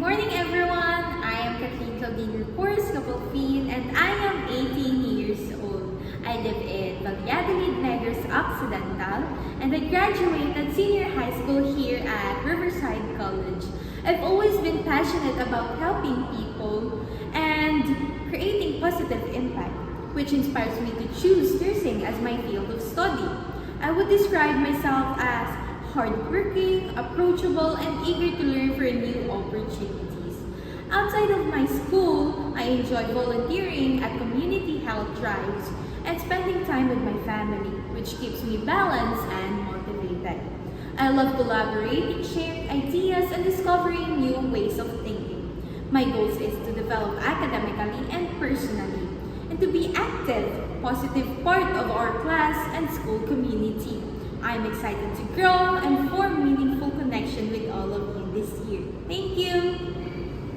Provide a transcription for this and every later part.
morning, everyone! I am Kathleen Claudine Porce Capolfin and I am 18 years old. I live in Valladolid, Negros Occidental, and I graduated senior high school here at Riverside College. I've always been passionate about helping people and creating positive impact, which inspires me to choose nursing as my field of study. I would describe myself as hardworking, approachable, and eager to learn for new opportunities. Outside of my school, I enjoy volunteering at community health drives and spending time with my family, which keeps me balanced and motivated. I love collaborating, sharing ideas, and discovering new ways of thinking. My goal is to develop academically and personally, and to be active, positive part of our class and school community. I'm excited to grow and form meaningful connection with all of you this year. Thank you!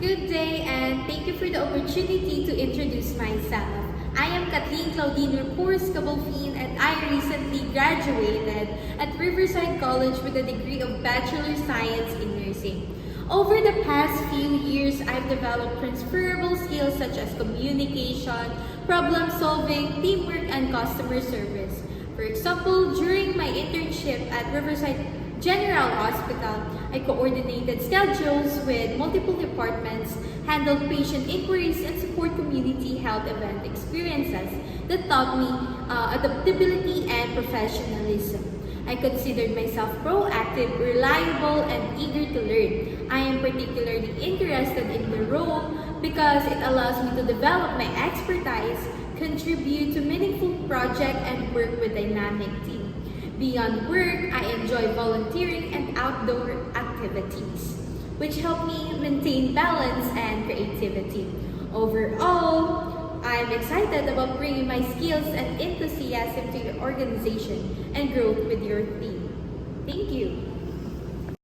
Good day and thank you for the opportunity to introduce myself. I am Kathleen Claudine Porce Capolfin and I recently graduated at Riverside College with a degree of Bachelor Science in Nursing. Over the past few years, I've developed transferable skills such as communication, problem solving, teamwork, and customer service. For example, during my internship at Riverside General Hospital, I coordinated schedules with multiple departments, handled patient inquiries, and support community health event experiences that taught me adaptability and professionalism. I considered myself proactive, reliable, and eager to learn. I am particularly interested in the role because it allows me to develop my expertise, contribute to meaningful projects, and work with dynamic team. Beyond work, I enjoy volunteering and outdoor activities, which help me maintain balance and creativity. Overall, I'm excited about bringing my skills and enthusiasm to your organization and growth with your team. Thank you.